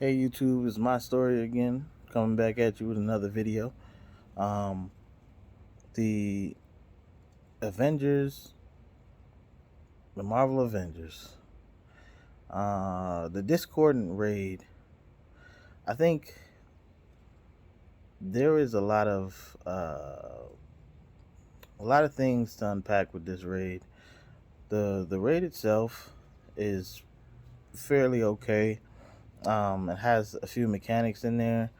Hey YouTube, it's my story again, coming back at you with another video. Um, the Avengers, the Marvel Avengers, the Discordant raid. I think there is a lot of things to unpack with this raid. The raid itself is fairly okay. It has a few mechanics in there.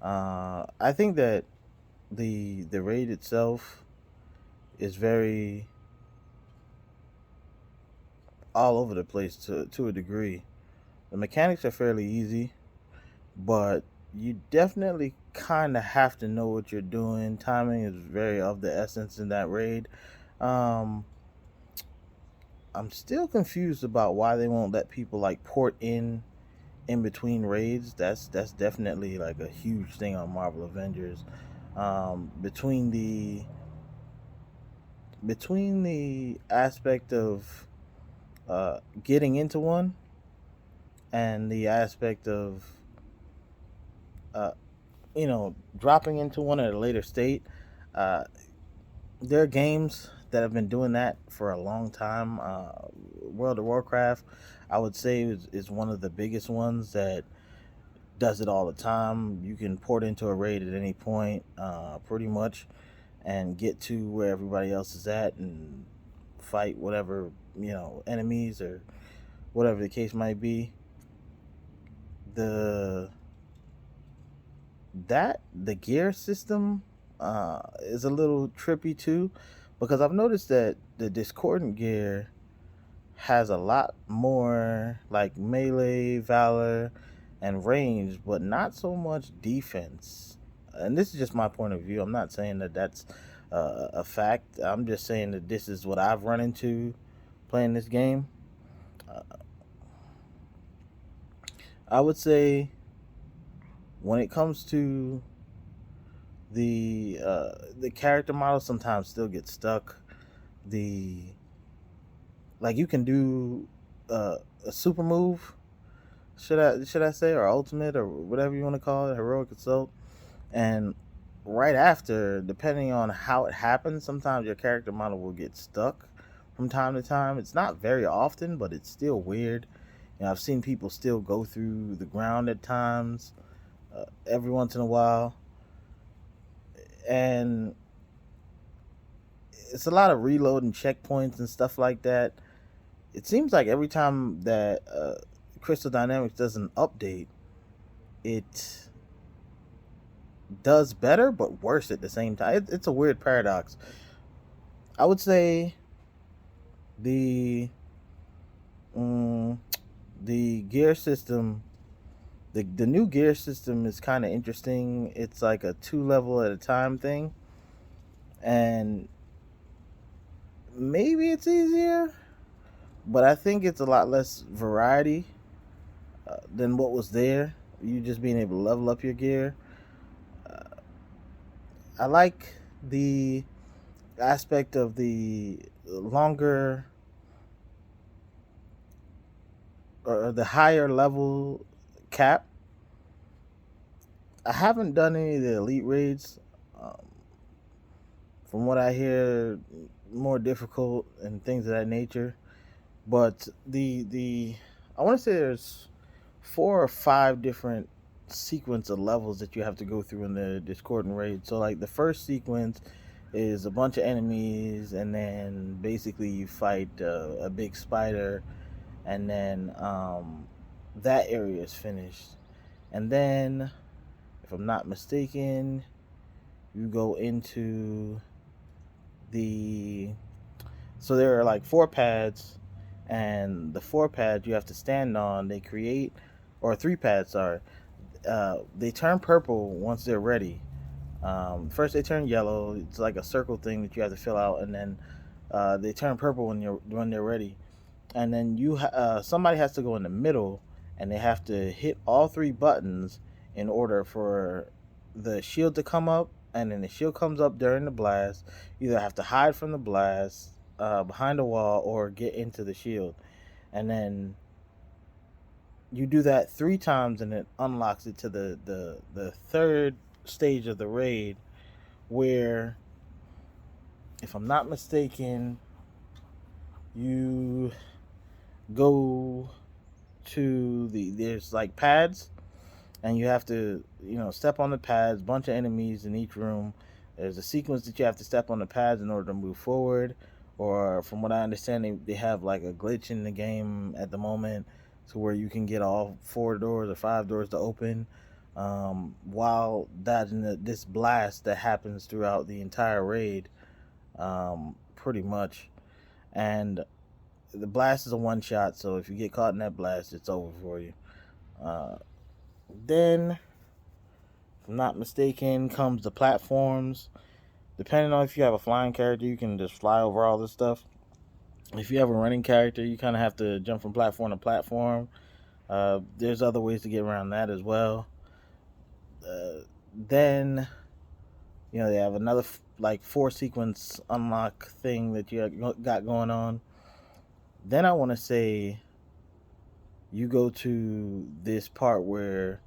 I think that the raid itself is very all over the place to a degree. The mechanics are fairly easy, but you definitely kind of have to know what you're doing. Timing is very of the essence in that raid. Um, I'm still confused about why they won't let people like port in between raids. That's definitely like a huge thing on Marvel Avengers. Between the aspect of getting into one and the aspect of uh, dropping into one at a later state. Uh, there are games that have been doing that for a long time. World of Warcraft, I would say, is one of the biggest ones that does it all the time. You can port into a raid at any point, pretty much, and get to where everybody else is at and fight whatever enemies or whatever the case might be. The the gear system is a little trippy too, because I've noticed that the discordant gear has a lot more like melee, valor, and range, but not so much defense. And this is just my point of view. I'm not saying that that's a fact. I'm just saying that this is what I've run into playing this game. uh, I would say when it comes to the character model, sometimes still get stuck. The Like, you can do a super move, should I say, or ultimate, or whatever you want to call it, heroic assault, and right after, depending on how it happens, sometimes your character model will get stuck from time to time. It's not very often, but it's still weird. I've seen people still go through the ground at times, every once in a while, and it's a lot of reloading checkpoints and stuff like that. It seems like every time that Crystal Dynamics does an update, it does better but worse at the same time. It's a weird paradox. I would say the mm, the gear system, the new gear system is kind of interesting. It's like a 2 level at a time thing, and maybe it's easier, but I think it's a lot less variety than what was there. You just being able to level up your gear. Uh, I like the aspect of the longer or the higher level cap. I haven't done any of the elite raids. Um, from what I hear, more difficult and things of that nature. But the I want to say there's 4 or 5 different sequence of levels that you have to go through in the discordant raid. So like the first sequence is a bunch of enemies, and then basically you fight a big spider, and then that area is finished. And then, if I'm not mistaken, you go into the so there are like 4 pads, and the 4 pads you have to stand on. They create, or 3 pads, sorry. They turn purple once they're ready. First they turn yellow. It's like a circle thing that you have to fill out, and then they turn purple when they're ready. And then somebody has to go in the middle, and they have to hit all 3 buttons in order for the shield to come up. And then the shield comes up during the blast. You either have to hide from the blast behind a wall or get into the shield. And then you do that 3 times, and it unlocks it to the third stage of the raid, where, if I'm not mistaken, you go to there's like pads, and you have to, step on the pads. Bunch of enemies in each room. There's a sequence that you have to step on the pads in order to move forward. Or from what I understand, they have like a glitch in the game at the moment, to where you can get all 4 doors or 5 doors to open, while dodging this blast that happens throughout the entire raid, pretty much. And the blast is a one shot, so if you get caught in that blast, it's over for you. Uh, then, if I'm not mistaken, comes the platforms. Depending on if you have a flying character, you can just fly over all this stuff. If you have a running character, you kind of have to jump from platform to platform. There's other ways to get around that as well. Then, they have another like 4 sequence unlock thing that you got going on. Then I want to say you go to this part where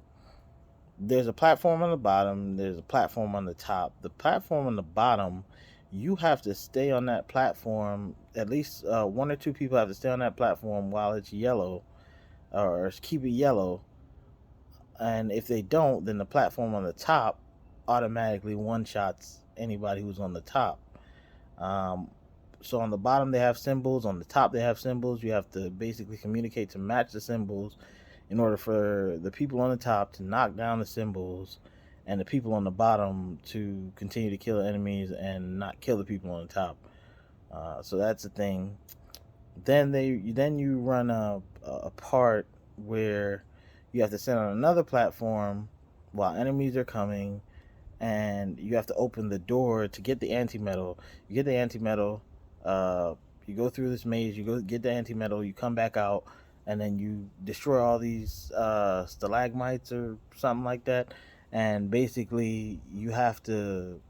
there's a platform on the bottom, there's a platform on the top. The platform on the bottom, you have to stay on that platform. At least 1 or 2 people have to stay on that platform while it's yellow, or keep it yellow. And if they don't, then the platform on the top automatically one shots anybody who's on the top. Um, so on the bottom they have symbols, on the top they have symbols. You have to basically communicate to match the symbols in order for the people on the top to knock down the symbols, and the people on the bottom to continue to kill enemies and not kill the people on the top. So that's the thing. Then you run a part where you have to sit on another platform while enemies are coming, and you have to open the door to get the antimetal. You get the antimetal. You go through this maze. You go get the antimetal. You come back out, and then you destroy all these stalagmites or something like that. And basically, you have to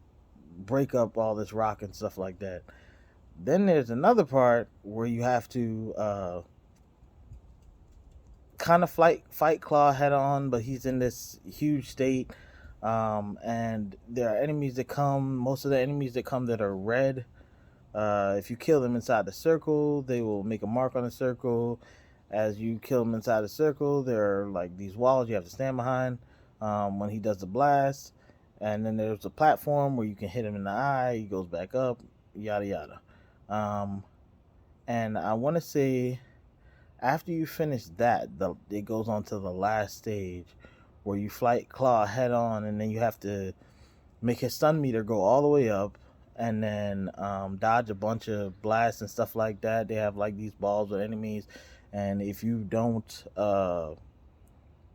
break up all this rock and stuff like that. Then there's another part where you have to kind of fight Claw head on, but he's in this huge state. And there are enemies that come. Most of the enemies that come that are red, if you kill them inside the circle, they will make a mark on the circle. As you kill them inside the circle, there are like these walls you have to stand behind when he does the blast. And then there's a platform where you can hit him in the eye. He goes back up, yada yada. Um, and I want to say, after you finish that, it goes on to the last stage where you fight Claw head on, and then you have to make his stun meter go all the way up, and then dodge a bunch of blasts and stuff like that. They have like these balls with enemies, and if you don't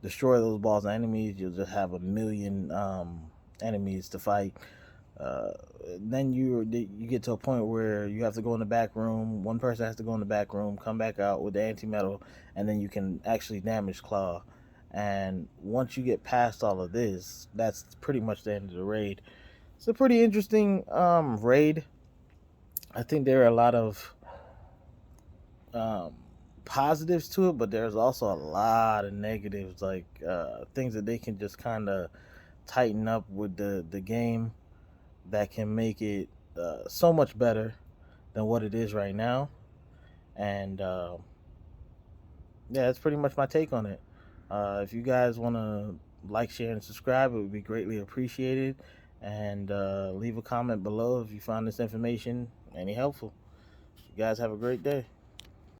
destroy those balls and enemies, you'll just have a million enemies to fight. Uh, then you get to a point where you have to go in the back room. One person has to go in the back room, come back out with the anti-metal, and then you can actually damage Claw. And once you get past all of this, that's pretty much the end of the raid. It's a pretty interesting raid. I think there are a lot of um, positives to it, but there's also a lot of negatives, like things that they can just kind of tighten up with the game, that can make it so much better than what it is right now. And yeah, that's pretty much my take on it. If you guys want to like, share, and subscribe, it would be greatly appreciated. And leave a comment below if you found this information any helpful. You guys have a great day.